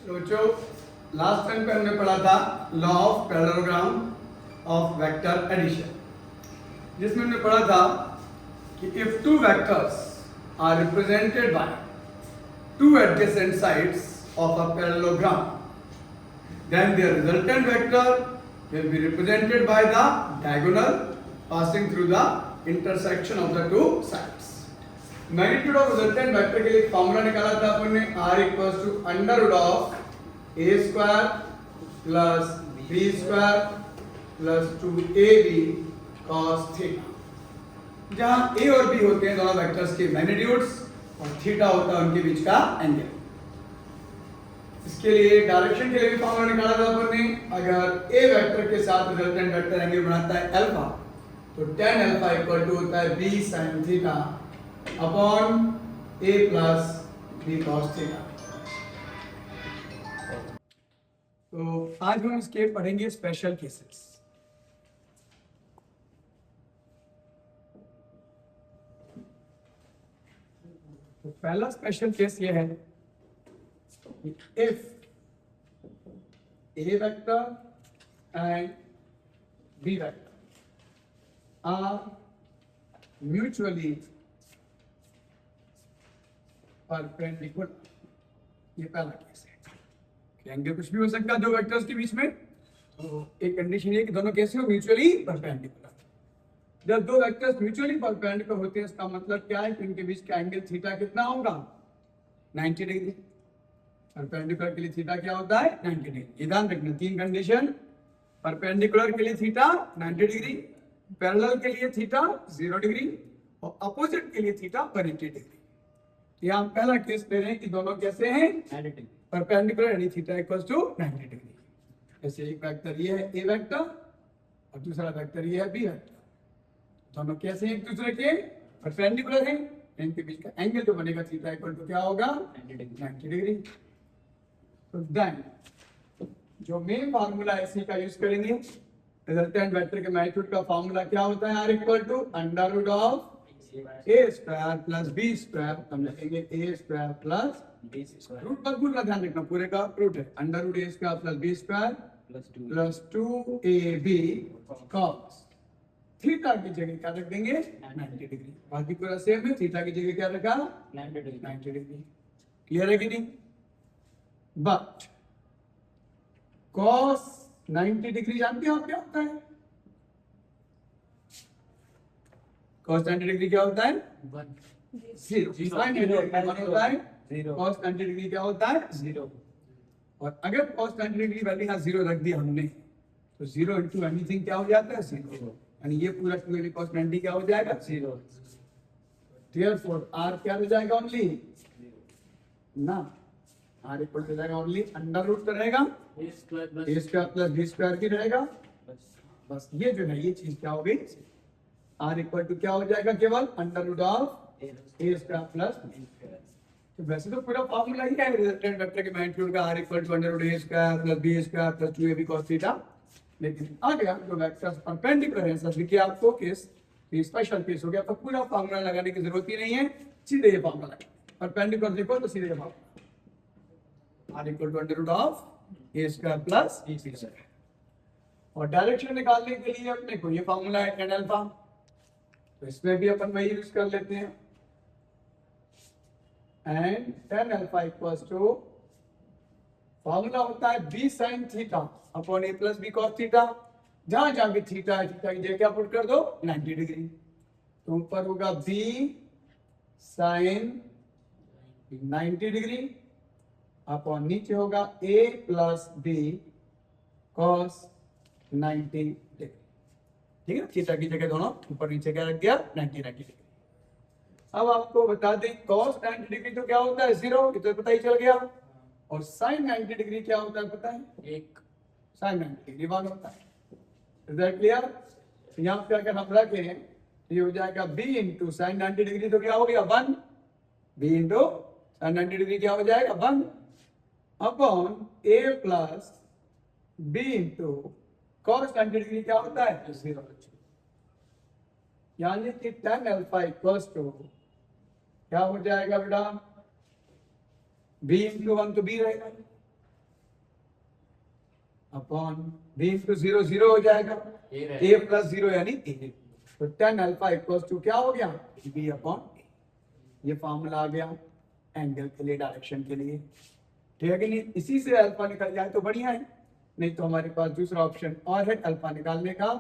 तो बच्चों last time पे हमने पढ़ा था law of parallelogram of vector addition, जिसमें हमने पढ़ा था कि if two vectors are represented by two adjacent sides of a parallelogram, then their resultant vector will be represented by the diagonal passing through the intersection of the two sides. Magnitude of resultant vector के लिए formula निकाला था अपन ने, r equals to under root of a square plus b square plus 2ab cos theta, जहां a और b होते हैं दोनों वेक्टर्स के मैग्नीट्यूड्स और थीटा होता है उनके बीच का एंगल। इसके लिए डायरेक्शन के लिए भी फॉर्मूला निकाला था अपन ने, अगर a वेक्टर के साथ रिजल्टेंट वेक्टर एंगल बनाता है अल्फा, तो tan अल्फा इक्वल टू होता है b sin theta upon a plus b cos theta. तो आज हम इसके पढ़ेंगे स्पेशल केसेस। तो पहला स्पेशल केस ये है, if a vector and b vector are mutually perpendicular, ये पहला केस है। एंगल कुछ भी हो सकता है दो वेक्टर्स के बीच में, तो एक कंडीशन ये कि दोनों कैसे हो, म्यूचुअली परपेंडिकुलर। जब दो वेक्टर्स म्यूचुअली परपेंडिकुलर होते हैं इसका मतलब क्या है कि इनके बीच का एंगल थीटा कितना होगा, 90 डिग्री। परपेंडिकुलर के लिए थीटा क्या होता है, 90 डिग्री। ये ध्यान रखना, तीन कंडीशन, परपेंडिकुलर के लिए थीटा 90 डिग्री, पैरेलल के लिए थीटा 0 डिग्री और अपोजिट के लिए थीटा 180 डिग्री। यहाँ पहला केस ले रहे हैं कि दोनों कैसे हैं, परपेंडिकुलर यानी थीटा इक्वल्स टू 90 डिग्री। जैसे एक वेक्टर ये है a वेक्टर और दूसरा वेक्टर ये है b वेक्टर, दोनों कैसे हैं, एक दूसरे के परपेंडिकुलर हैं, इनके बीच का एंगल जो बनेगा थीटा इक्वल टू क्या होगा, 90 डिग्री। तो देन जो मेन फार्मूला है इसी का यूज करेंगे। रिजल्टेंट वेक्टर के मैग्नीट्यूड का फार्मूला क्या होता है, r equal to under root of a square plus b square, हम लिखेंगे a square plus b square. Root पर पूरा ध्यान रखना, पूरे का रूट है under root a square plus b square plus 2ab cos theta की जगह क्या रख देंगे, 90 डिग्री। बाकी पूरा सेम है, थीटा की जगह क्या रखा, 90 डिग्री। क्लियर है कि नहीं? बट cos 90 डिग्री जानते हो आप क्या होता है? cos 90 डिग्री क्या होता है, 0। होता है 0। cos 90 डिग्री क्या होता है, 0। और अगर cos 90 डिग्री वैल्यू यहाँ 0 रख दिया हमने, तो 0 इंटू एनीथिंग क्या हो जाता है, 0। यानी ये पूरा 2ab cos 90 क्या हो जाएगा, 0। देयरफॉर r क्या हो जाएगा, ओनली ना, r इक्वल टू जाएगा ओनली अंडर रूट रहेगा a square plus b square की रहेगा। बस ये जो है ये चीज क्या हो गई, r इक्वल टू क्या हो जाएगा, केवल under root of a square plus b square. तो वैसे तो पूरा फार्मूला ही है रिजल्टेंट वेक्टर के मैग्नीट्यूड का, r equal to under root a square plus b square plus 2ab cos theta. लेकिन आ गया जो वेक्टर्स परपेंडिकुलर हैं, सब दिखे आपको केस, ये स्पेशल केस हो गया, तो पूरा फार्मूला लगाने की जरूरत ही नहीं है, सीधे ये फार्मूला लगाएंगे। परपेंडिकुलर देखो तो सीधे formula r equal to under root of a square plus b square. और डायरेक्शन निकालने के लिए अपने को ये फार्मूला है tan अल्फा, तो इसमें भी अपन वही यूज कर लेते हैं। And tan alpha equals to formula होता है b sin theta upon a plus b cos theta. जहां जहां भी थीटा है, थीटा की जगह क्या पुट कर दो, 90 डिग्री। तो ऊपर होगा b sin 90 डिग्री अपॉन नीचे होगा a plus b cos 90 degree. ठीक है, थीटा की जगह दोनों ऊपर नीचे क्या रख दिया, 90 डिग्री। अब आपको बता दें cos 90 डिग्री तो क्या होता है, 0, ये तो पता ही चल गया। और sin 90 डिग्री क्या होता है पता है, 1। sin 90 डिग्री 1 होता है। Is that clear? यहाँ पे अगर हम रखें तो ये हो जाएगा b इंटू साइन 90 डिग्री तो क्या हो गया, 1। b इंटू साइन 90 डिग्री क्या हो जाएगा, 1 upon a plus b into cos 90 degree क्या होता है, 0। यानी कि tan अल्फा इक्वल्स टू क्या हो जाएगा बेटा, b इंटू 1 तो b रहेगा, upon B into zero zero हो जाएगा, ए प्लस जीरो यानी ए, तो टेन अल्फा इक्वल्स टू क्या हो गया, बी अपॉन ए। ये फॉर्मूला आ गया एंगल के लिए, डायरेक्शन के लिए, ठीक है कि नहीं। इसी से अल्फा निकल जाए तो बढ़िया है, नहीं तो हमारे पास दूसरा ऑप्शन और है अल्फा निकालने का।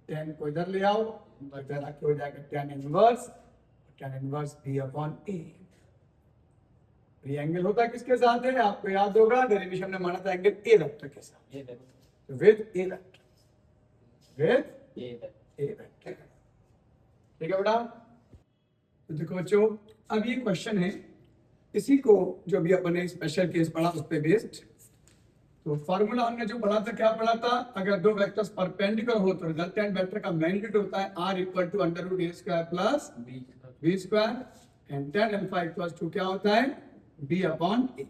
टेन को इधर ले आओ, इधर आके हो जाएगा टेन इनवर्स बी अपॉन ए। ट्रायंगल होता किसके साथ है, आपको याद होगा डेरिवेशन में माना था एंगल ए वेक्टर के साथ, विद ए वेक्टर, ठीक है बेटा। तो देखो बच्चों, अब ये क्वेश्चन है, इसी को जो भी अपने स्पेशल केस पढ़ा उस पे बेस्ड। तो फार्मूला हमने जो पढ़ा था, क्या पढ़ा था, अगर दो वेक्टर्स परपेंडिकुलर हो तो रिजल्टेंट वेक्टर का मैग्नीट्यूड होता है r equal to under root A square plus B square and tan alpha equal to क्या होता है, b अपॉन ए।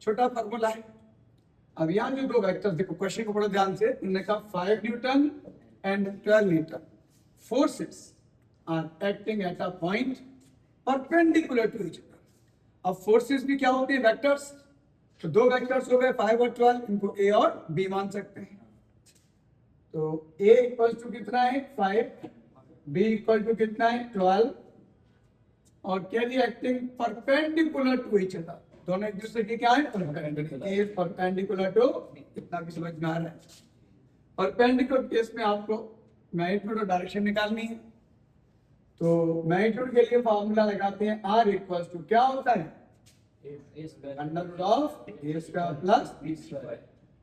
छोटा फार्मूला है। अब यहाँ जो दो वेक्टर्स, देखो क्वेश्चन को बड़ा ध्यान से, इनने कहा 5 newton and 12 newton forces are acting at a point perpendicular to each other. अब फोर्सेस भी क्या होते हैं, वेक्टर्स। तो दो वेक्टर्स हो गए 5 और 12, इनको ए और बी मान सकते हैं। तो ए इक्वल टू कितना है 5, बी इक्वल टू कितना है 12, और कैरी acting perpendicular to each other, दोनों एक दूसरे के क्या है, परपेंडिकुलर। ए परपेंडिकुलर टू, इतना भी समझ में आ रहा है। परपेंडिकुलर केस में आपको मैग्नीट्यूड और डायरेक्शन निकालनी है। तो मैग्नीट्यूड के लिए फॉर्मूला लगाते हैं, आर इक्वल टू क्या होता है, under root of A square plus B square.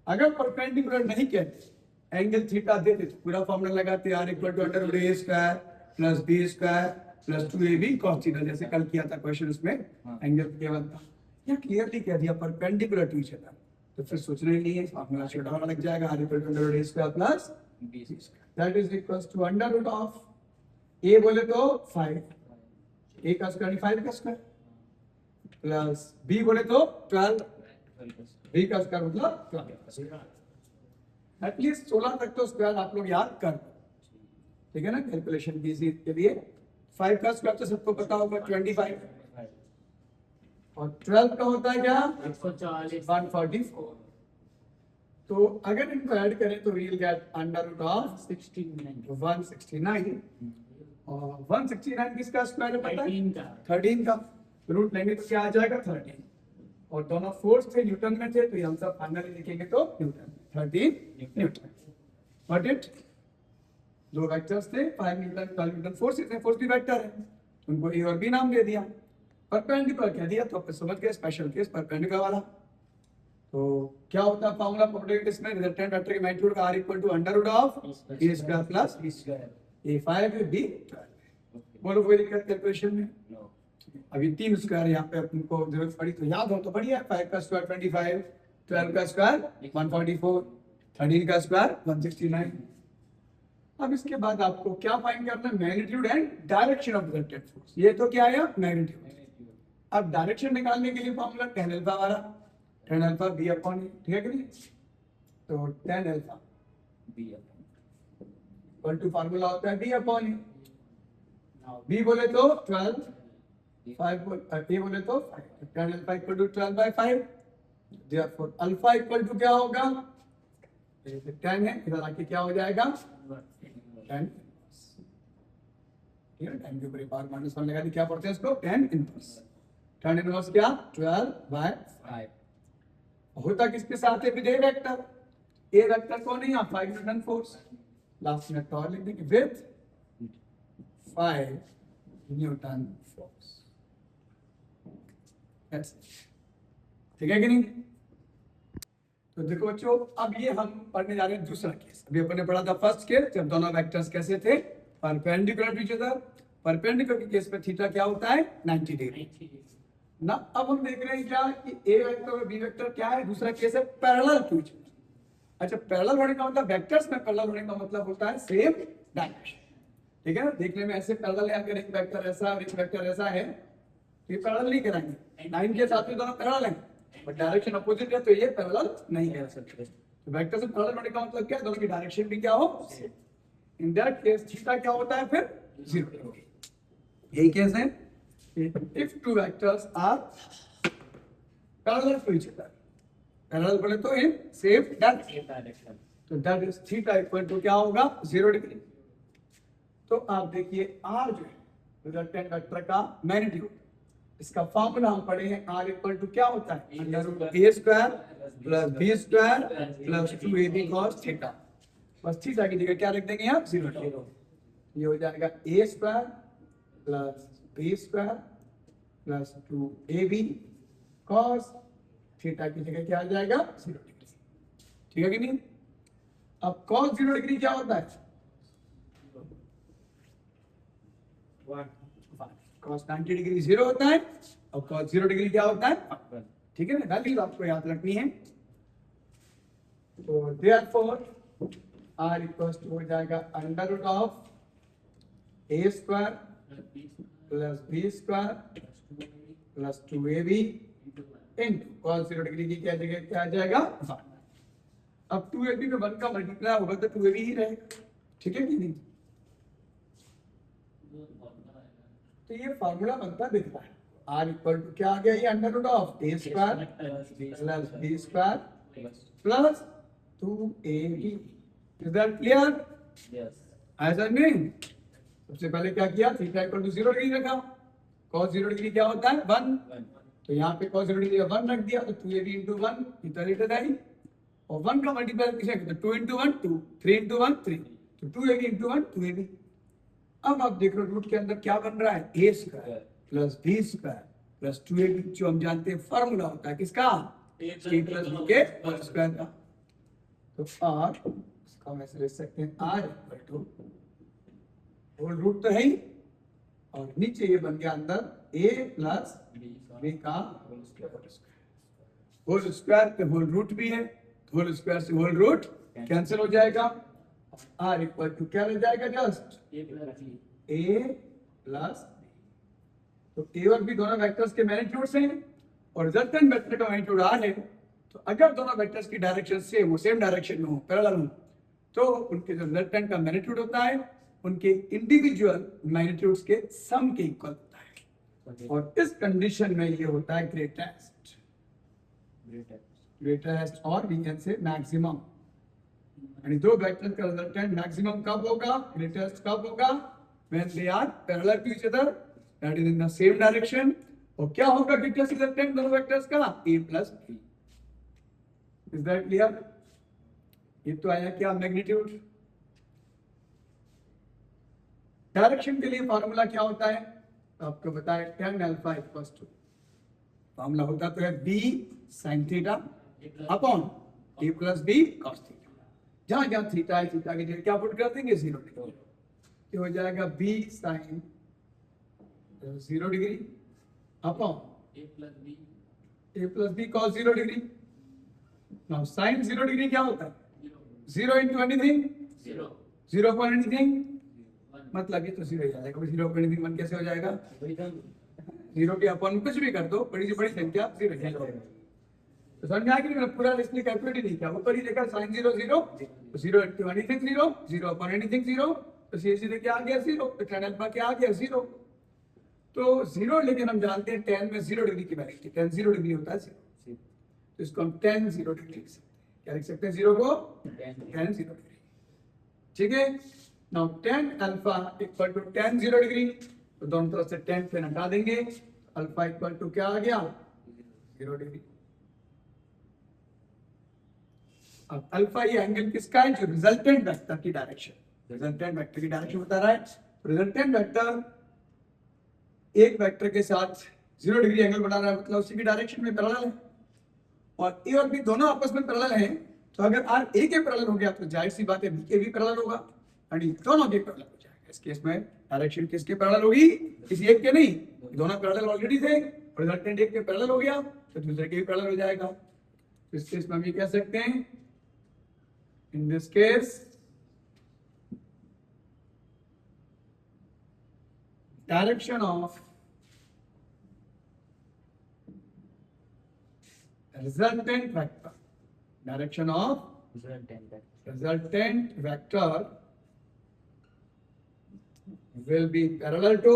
अगर परपेंडिकुलर नहीं कहते, एंगल थीटा देते, तो पूरा फॉर्मूला लगाते हैं, R equal to under root A square plus B square plus 2ab cos theta, जैसे कल किया था क्वेश्चन उसमें एंगल केवल था। यहाँ क्लियरली कह दिया परपेंडिकुलर टू ईच अदर, तो फिर सोचना ही नहीं है, फॉर्मूला छोटा वाला लग जाएगा, R equal to under root A square plus B square, that is equal to under root of A बोले तो 5, ए का स्क्वायर 5 का स्क्वायर प्लस बी बोले तो 12, बी का स्क्वायर मतलब 12। एटलीस्ट 16 तक तो स्क्वायर आप लोग याद कर, ठीक है ना, कैलकुलेशन की इजी के लिए। 5 का स्क्वायर तो सबको पता होगा 25, और 12 का होता है क्या 144। तो अगर इनको ऐड करें तो we will get under root of 169, और 169 किसका स्क्वायर है पता है, 13 का। रूट लेंगे तो क्या आ जाएगा 13, और दोनों फोर्स थे न्यूटन में थे, तो ये हम सब फाइनली लिखेंगे तो न्यूटन 13 न्यूटन। व्हाट इट, दो वेक्टर्स थे 5 न्यूटन 12 न्यूटन, फोर्सेस थे, फोर्स भी वेक्टर है, उनको ए और बी नाम दे दिया। परपेंडिकुलर कह दिया तो आप समझ गए, स्पेशल केस परपेंडिकुलर वाला। तो क्या होता है फॉर्मूला प्रोडक्ट इसमें, रिजल्टेंट वेक्टर के मैग्नीट्यूड का r equal to under root of A square plus B square, A 5 है बी 12। बोलो कोई दिक्कत कैलकुलेशन में? अभी 3 स्क्वायर यहाँ पे आपको जरूरत पड़ी तो याद हो तो बढ़िया, 5 का स्क्वायर 25, 12 का स्क्वायर 144, 13 का स्क्वायर 169। अब इसके बाद आपको क्या फाइंड करना है, magnitude and direction of resultant force. ये तो क्या आया मैग्नीट्यूड। अब डायरेक्शन निकालने के लिए फॉर्मूला tan अल्फा वाला, tan alpha b upon A, ठीक है कि नहीं। तो tan alpha b equal to formula होता है b अपॉन ए। b बोले तो 12, 5 a बोले तो 5, tan alpha equal to 12/5। Therefore alpha equal to क्या होगा, tan है, इधर आके क्या हो जाएगा tan, ठीक है, tan के ऊपर पावर -1 लगा दी, क्या पढ़ते हैं इसको tan इनवर्स। tan इनवर्स क्या 12/5 होता किसके साथ है, with A vector. A vector कौन है यहाँ 5 न्यूटन फोर्स, लास्ट में टॉर लिख देंगे, विद 5 न्यूटन फोर्स, ठीक है कि नहीं। तो देखो बच्चों, अब ये हम पढ़ने जा रहे हैं दूसरा केस। अभी अपन ने पढ़ा था फर्स्ट केस, जब दोनों वेक्टर्स कैसे थे, perpendicular to each other. Perpendicular के केस में थीटा क्या होता है 90 डिग्री ना। अब हम देख रहे हैं क्या कि ए वेक्टर और बी वेक्टर क्या है, दूसरा केस है पैरेलल टू ईच अदर। अच्छा, पैरेलल होने का मतलब, वेक्टर्स में पैरेलल होने का मतलब होता है सेम डायरेक्शन, ठीक है ना। देखने में ऐसे पैरेलल है, अगर एक वेक्टर ऐसा और एक वेक्टर ऐसा है तो ये पैरेलल नहीं कराएंगे, लाइन के साथ में दोनों पैरेलल हैं, बट डायरेक्शन अपोजिट है तो ये पैरेलल नहीं कह सकते। तो वेक्टर से पैरेलल होने का मतलब क्या है, दोनों की डायरेक्शन भी क्या हो, इन दैट केस थीटा क्या होता है फिर 0। यही केस है, if two vectors are parallel to each other, parallel बोले तो in same direction. Same direction. तो that is theta equal to क्या होगा 0 डिग्री। तो आप देखिए आर जो है रिजल्टेंट वेक्टर का मैग्नीट्यूड, इसका फॉर्मूला हम पढ़े हैं, आर इक्वल टू क्या होता है under root A square plus B square plus 2ab cos theta. बस थीटा की जगह क्या रख देंगे आप 0। ये हो जाएगा A square plus B square plus 2ab cos theta की जगह क्या आ जाएगा 0 डिग्री। ठीक है कि नहीं? अब cos 0 डिग्री क्या होता है? cos 90 डिग्री 0 होता है और cos 0 डिग्री क्या होता है? ठीक है ना, वैल्यूज आपको याद रखनी है। तो therefore r इक्वल्स टू हो जाएगा under root of A square plus B square plus 2ab into cos 0 degree की क्या जगह क्या आ जाएगा 1। अब 2ab में 1 का मल्टीप्लाई होगा तो 2ab ही रहेगा। ठीक है कि नहीं? तो ये फॉर्मूला बनता दिखता है r इक्वल टू क्या आ गया, ये under root of A square plus B square plus 2ab। Is that clear? Yes. ऐसा नहीं, सबसे पहले क्या किया, थीटा इक्वल टू 0 डिग्री रखा, cos 0 डिग्री क्या होता है 1, तो यहाँ पे cos 0 डिग्री 1 रख दिया, तो 2ab into 1 इतना लिटर आई, और 1 का मल्टीप्लाई किसे करते, 2 into 1 2, 3 into 1 3, तो 2ab into 1 2ab। अब आप देख रहे हो रूट के अंदर क्या बन रहा है, A square plus B square plus 2ab, जो हम जानते हैं फॉर्मूला होता है किसका, a प्लस b के होल स्क्वायर का। तो r इसका हम ऐसे लिख सकते हैं r equal to whole root तो है ही, और नीचे ये बन गया अंदर a प्लस b का होल स्क्वायर पे होल रूट भी है, होल स्क्वायर से होल रूट कैंसिल हो जाएगा, r इक्वल टू क्या रह जाएगा जस्ट a प्लस b। तो a और b दोनों वेक्टर्स के मैग्नीट्यूड्स हैं और रिजल्टेंट वेक्टर का मैग्नीट्यूड r है। तो अगर दोनों वेक्टर्स की डायरेक्शन सेम हो, सेम डायरेक्शन में हो, पैरेलल हो, तो उनके जो रिजल्टेंट का मैग्नीट्यूड होता है उनके इंडिविजुअल मैग्नीट्यूड्स के सम के इक्वल होता है, और इस कंडीशन में ये होता है ग्रेटेस्ट और वी कैन से मैक्सिमम। यानी दो वेक्टर्स का रिजल्टेंट मैक्सिमम कब होगा, ग्रेटेस्ट कब होगा, when they are parallel to each other, that is in the same direction। और क्या होगा ग्रेटेस्ट रिजल्टेंट दोनों वेक्टर्स का, a plus b। Is that clear? ये तो आया क्या मैग्नीट्यूड। डायरेक्शन के लिए फॉर्मूला क्या होता है, तो आपको बताया tan alpha equals to, formula होता तो है b sin theta upon a plus b cos theta. जहां जहां थीटा है, थीटा की जगह क्या पुट कर देंगे 0 डिग्री, ये हो जाएगा b sin 0 degree upon a plus b cos 0 degree. Now sin 0 degree क्या होता है, 0 into anything 0 upon anything, मतलब ये तो 0 ही आ जाएगा, 0 upon anything 1 कैसे हो जाएगा, 0 के अपॉन कुछ भी कर दो, बड़ी से बड़ी संख्या 0 ही जाएगा। तो समझ में आ गया, पूरा इसलिए कैलकुलेट ही नहीं किया, ऊपर ही देखा sin 0 0, तो 0 into anything 0, 0 upon anything 0, तो सीधे क्या आ गया 0, तो tan अल्फा क्या आ गया 0। तो 0, लेकिन हम जानते हैं tan में 0 डिग्री की वैल्यू, tan 0 डिग्री होता है 0, तो इसको हम tan 0 डिग्री लिख सकते हैं। क्या लिख सकते हैं 0 को, tan 0 डिग्री। ठीक है, now tan alpha equal to tan 0 degree, तो दोनों तरफ से tan पे हटा देंगे, अल्फा इक्वल टू क्या आ गया 0 डिग्री। अब अल्फा ये एंगल किसका है, जो रिजल्टेंट वेक्टर की डायरेक्शन, रिजल्टेंट वेक्टर की डायरेक्शन बता रहा है। रिजल्टेंट वेक्टर एक वेक्टर के साथ 0 डिग्री एंगल बना रहा है, मतलब उसी की डायरेक्शन में पैरेलल है, और ए और बी दोनों आपस में पैरेलल हैं। तो अगर आर ए के पैरेलल हो गया तो जाहिर सी बात है बी के भी पैरेलल होगा, यानी दोनों के पैरेलल हो जाएगा। इस केस में डायरेक्शन किसके पैरेलल होगी, किसी एक के नहीं, दोनों पैरेलल ऑलरेडी थे, रिजल्टेंट एक के पैरेलल हो गया तो दूसरे के भी पैरेलल हो जाएगा। तो इस केस में हम ये कह सकते हैं, in this case direction of resultant vector, direction of resultant vector will be parallel to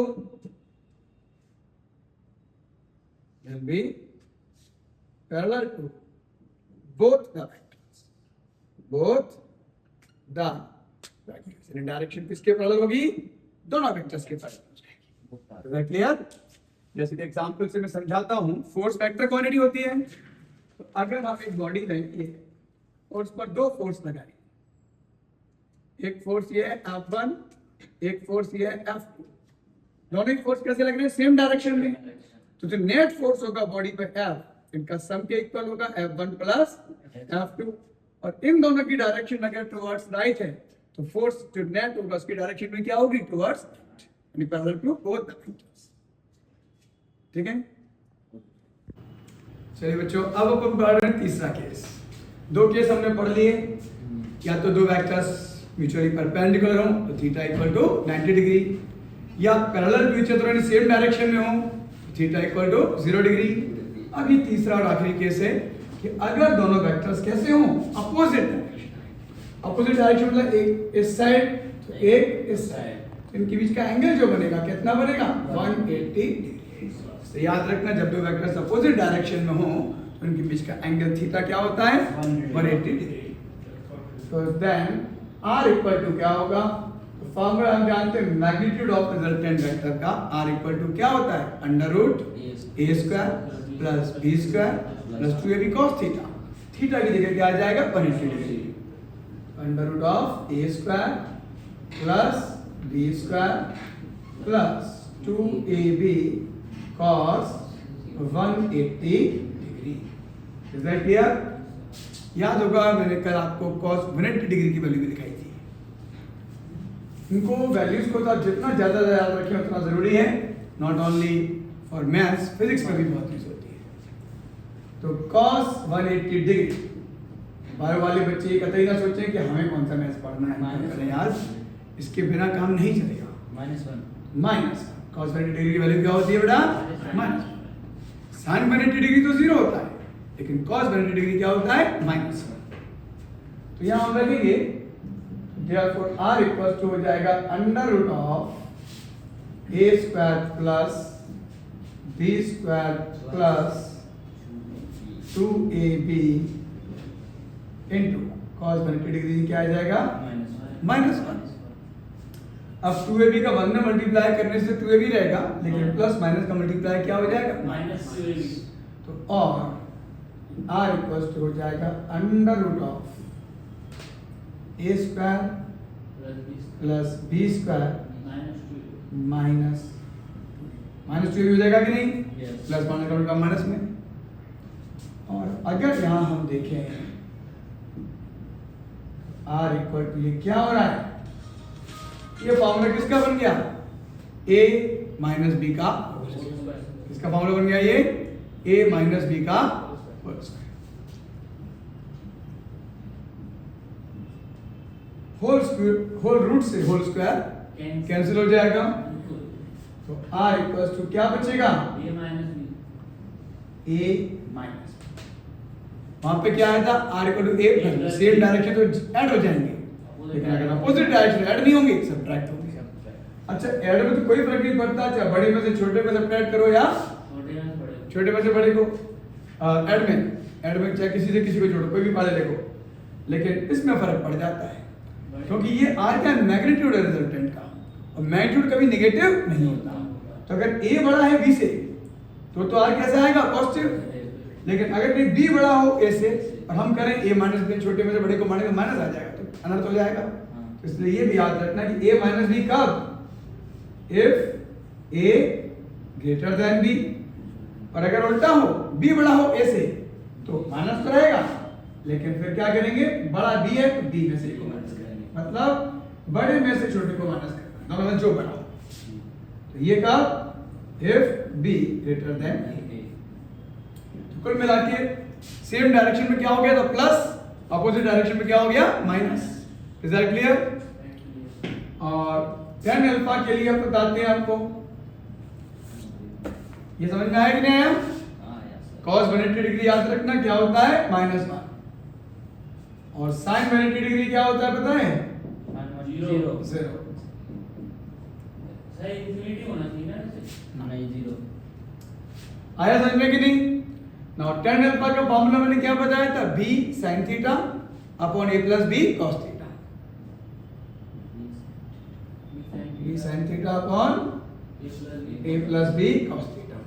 both the vectors, both the vectors in direction किसके पैरेलल होगी? दोनों वेक्टर्स के पैरेलल हो जाएगी। है क्लियर? जैसे कि एग्जांपल से मैं समझाता हूं, फोर्स वेक्टर क्वांटिटी होती है। तो अगर आप एक बॉडी लेंगे और उस पर दो फोर्स लगाएं, एक फोर्स ये है F1, एक फोर्स ये है F2, दोनों ही फोर्स कैसे लग रहे हैं? सेम डायरेक्शन में। तो जो नेट फोर्स होगा बॉडी पे F, इनका सम के इक्वल होगा F1 प्लस F2, और इन दोनों की डायरेक्शन अगर टुवर्ड्स राइट है तो फोर्स जो नेट होगा उसकी डायरेक्शन में क्या होगी? टुवर्ड्स यानी parallel to both the vectors. ठीक है, चलिए बच्चों, अब अपन पढ़ रहे हैं तीसरा केस। दो केस हमने पढ़ लिए, या तो दो वेक्टर्स म्यूचुअली परपेंडिकुलर हो तो थीटा इक्वल टू 90 डिग्री, या पैरेलल टू ईच अदर यानी सेम डायरेक्शन में हो तो थीटा इक्वल टू 0 डिग्री। अब ये तीसरा और आखिरी केस है कि अगर दोनों वेक्टर्स कैसे हों? Opposite direction. अपोजिट डायरेक्शन मतलब एक इस साइड तो एक इस साइड, इनके बीच का एंगल जो बनेगा कितना बनेगा? 180 डिग्री। तो याद रखना, जब दो वेक्टर्स अपोजिट डायरेक्शन में हो तो इनके बीच का एंगल थीटा क्या होता है? 180 डिग्री। तो देन R इक्वल टू क्या होगा? तो फॉर्मूला हम जानते हैं, मैग्नीट्यूड ऑफ रिजल्टेंट वेक्टर का R इक्वल टू क्या होता है? Under root a square plus b square plus 2ab cos theta. Theta की जगह क्या आ जाएगा? 180 degree. Under root of a square plus b square plus 2ab cos 180 degree. Is that clear? याद होगा मैंने कल आपको cos 180 डिग्री की वैल्यू भी दिखाई थी। इनको वैल्यूज को तो जितना ज्यादा याद रखें उतना जरूरी है, not only for maths, physics में भी बहुत यूज होती है। तो cos 180 डिग्री, बायो वाले बच्चे ये कतई ना सोचें कि हमें कौन सा मैथ्स पढ़ना है, यार इसके बिना काम नहीं चलेगा। माइनस cos 180 डिग्री की वैल्यू क्या होती है बेटा? माइनस। sin 180 डिग्री तो 0 होता है, लेकिन cos 180 डिग्री क्या होता है? -1। तो यहां हम रखेंगे, therefore r इक्वल्स टू हो जाएगा under root of a square plus b square plus 2ab into cos 180 degree क्या आ जाएगा? -1। अब 2ab का 1 में मल्टीप्लाई करने से 2ab रहेगा, लेकिन प्लस माइनस का मल्टीप्लाई क्या हो जाएगा? -2ab। तो और r इक्वल्स टू हो जाएगा under root of a square plus b square minus 2 हो जाएगा कि नहीं? प्लस माइनस का माइनस में। और अगर यहां हम देखें r इक्वल टू ये क्या हो रहा है? ये फॉर्मूला किसका बन गया? a माइनस b का, इसका फॉर्मूला बन गया ये a माइनस b का होल स्क्वायर। होल रूट से होल स्क्वायर कैंसिल हो जाएगा, तो r इक्वल्स टू क्या बचेगा? a माइनस, वहां पे क्या आया था? r equal to a, same direction तो ऐड हो जाएंगे, लेकिन अगर अपोजिट डायरेक्शन ऐड नहीं होंगे, सब्ट्रैक्ट होंगे। अच्छा, ऐड में तो कोई फर्क नहीं पड़ता, चाहे बड़े में से छोटे में सब्ट्रैक्ट करो या छोटे में से बड़े को ऐड में चाहे किसी से किसी को जोड़ो, कोई भी पाले देखो, लेकिन इसमें फर्क पड़ जाता है क्योंकि ये r का मैग्नीट्यूड है रिजल्टेंट का, और मैग्नीट्यूड कभी नेगेटिव नहीं होता। तो अगर a बड़ा है b से तो r कैसा आएगा? पॉजिटिव। लेकिन अगर b बड़ा हो a से और हम करें a माइनस b, छोटे में से बड़े को मानेंगे माइनस आ जाएगा, तो अनर्थ हो जाएगा। तो इसलिए ये भी याद रखना कि a माइनस b कब? If a greater than b, और अगर उल्टा हो b बड़ा हो a से तो माइनस तो रहेगा, लेकिन फिर क्या करेंगे? बड़ा b है तो b में से a को माइनस करेंगे, मतलब बड़े में से छोटे को माइनस करना, मतलब जो बड़ा हो। तो ये कब? If b greater than a। तो कुल मिला के सेम डायरेक्शन में क्या हो गया? तो प्लस, अपोजिट डायरेक्शन में क्या हो गया? माइनस। Is that clear? और tan अल्फा के लिए अब बताते हैं आपको, ये समझ में आया कि नहीं आया? cos 180 डिग्री याद रखना क्या होता है? -1। और sin 180 डिग्री क्या होता है पता है? 0। सही इंफिनिटी होना चाहिए ना, नहीं 0। आया समझ में कि नहीं? नाउ tan अल्फा का फॉर्मूला मैंने क्या बताया था, b sin theta upon a plus b cos theta, b sin theta upon a plus b cos theta.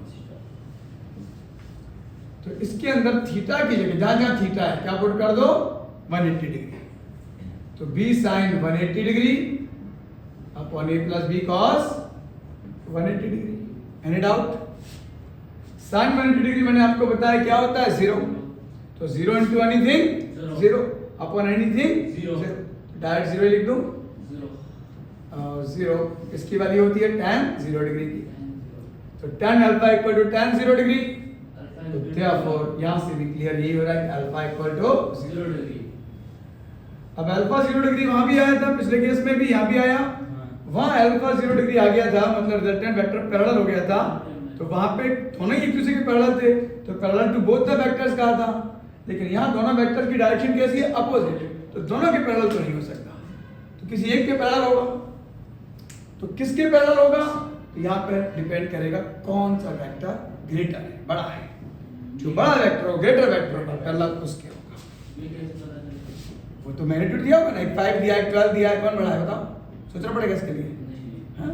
तो इसके अंदर थीटा की जगह जहां जहां थीटा है क्या पुट कर दो 180 डिग्री, तो b sin 180 degree upon a plus b cos 180 degree. Any doubt? sin 180 degree मैंने आपको बताया क्या होता है, जीरो, तो zero into anything zero upon anything zero, direct zero लिख दूं, जीरो इसकी वैल्यू होती है tan 0 डिग्री की, तो tan alpha equal to tan 0 degree, तो देयरफॉर यहां से भी क्लियर यही हो रहा है कि अल्फा इक्वल टू 0 डिग्री। अब अल्फा 0 डिग्री वहां भी आया था, पिछले केस में भी यहां भी आया, वहां अल्फा 0 डिग्री आ गया था, मतलब रिजल्टेंट वेक्टर पैरेलल हो गया था, तो वहां पे दोनों ही एक दूसरे के पैरेलल थे, तो parallel to both the vectors कहा था, लेकिन यहां दोनों वेक्टर की डायरेक्शन कैसी है, अपोजिट, तो दोनों के पैरेलल तो नहीं हो सकता, तो किसी एक के पैरेलल होगा, तो किसके पैरेलल होगा, तो यहां पे डिपेंड करेगा कौन सा वेक्टर ग्रेटर है, बड़ा है, जो बड़ा वेक्टर हो ग्रेटर वेक्टर होगा पैरेलल उसके होगा। वो तो मैग्नीट्यूड दिया होगा ना, 5 दिया है 12 दिया है, कौन बड़ा है बताओ, सोचना पड़ेगा इसके लिए, हाँ,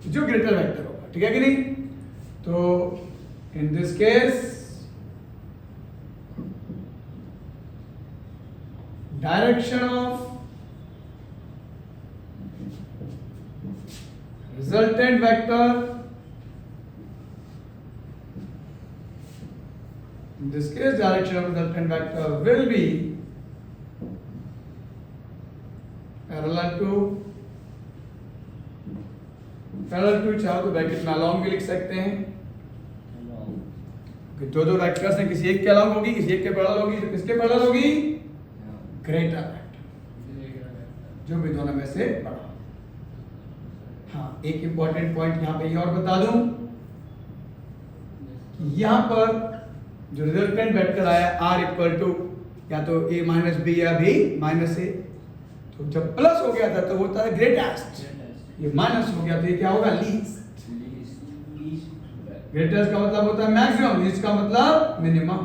जो ग्रेटर वेक्टर होगा, ठीक है कि नहीं। तो in this case direction of resultant vector, in this case direction of resultant vector will be parallel to चाहो तो ब्रैकेट में along भी लिख सकते हैं, कि दो दो वेक्टर्स हैं, किसी एक के along होगी, किसी एक के पैरेलल होगी, तो किसके पैरेलल होगी, ग्रेटर वेक्टर, जो भी दोनों में से बड़ा। हाँ, एक इंपॉर्टेंट पॉइंट यहाँ पे ये और बता दूं कि यहाँ पर जो रिजल्टेंट वेक्टर आया r इक्वल टू या तो a माइनस बी या b माइनस a, तो जब प्लस हो गया था तो होता है ग्रेटेस्ट, ये माइनस हो गया तो ये क्या होगा, लीस्ट। ग्रेटेस्ट का मतलब होता है मैक्सिमम, लीस्ट का मतलब मिनिमम।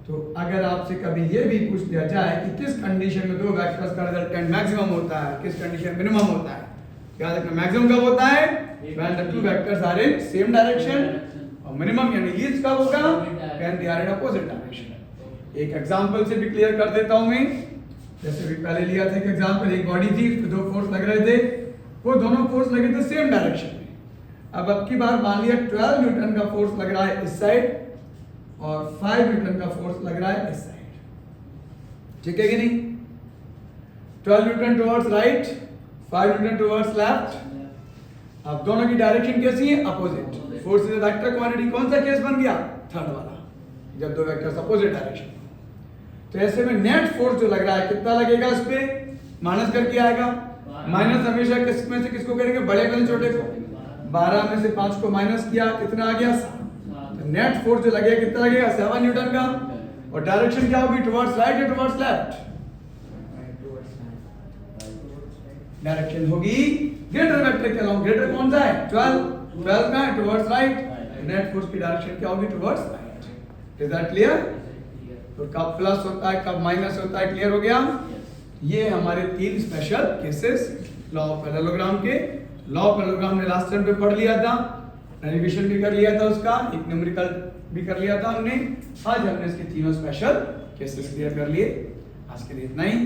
तो अगर आपसे कभी ये भी पूछ दिया जाए कि किस कंडीशन में दो वेक्टर्स का रिजल्टेंट मैक्सिमम होता है, किस कंडीशन मिनिमम होता है, याद रखना मैक्सिमम कब होता है, when the two vectors are in same direction, और मिनिमम यानी लीस्ट कब होगा, when they are in opposite direction। एक एग्जांपल से भी क्लियर कर देता हूं मैं, जैसे भी पहले लिया था एक एग्जांपल, एक बॉडी थी, उसपे दो फोर्स लग रहे थे, वो दोनों फोर्स लगे थे सेम डायरेक्शन में। अब की बार मान लिया 12 न्यूटन का फोर्स लग रहा है इस साइड और 5 न्यूटन का फोर्स लग रहा है इस साइड, ठीक है कि नहीं। 12 Newton towards right, 5 Newton towards left. अब दोनों की डायरेक्शन कैसी है, opposite. Force is a vector quantity, कौन सा केस बन गया, थर्ड वाला, जब दो वेक्टर्स अपोजिट डायरेक्शन। तो ऐसे में नेट फोर्स जो लग रहा है कितना लगेगा, इस पे माइनस करके आएगा। माइनस हमेशा किस में से किसको करेंगे, बड़े में छोटे को। 12 में से 5 को माइनस किया, कितना आ गया, 7। तो नेट फोर्स जो लगेगा कितना लगेगा, 7 न्यूटन का। और डायरेक्शन क्या होगी, टुवर्ड्स राइट या टुवर्ड्स लेफ्ट, डायरेक्शन होगी ग्रेटर वेक्टर के अलोंग। ग्रेटर कौन सा है, 12 का है, टुवर्ड्स राइट। नेट फोर्स की डायरेक्शन क्या होगी, towards right. Is that clear. तो कब प्लस होता है, कब माइनस होता है, क्लियर हो गया। ये हमारे 3 special cases law of parallelogram के। लॉ ऑफ पैरेललोग्राम ने लास्ट टाइम पे पढ़ लिया था, डेरिवेशन भी कर लिया था उसका, एक न्यूमेरिकल भी कर लिया था हमने। आज हमने इसके तीनों स्पेशल केसेस क्लियर कर लिए। आज के लिए इतना ही।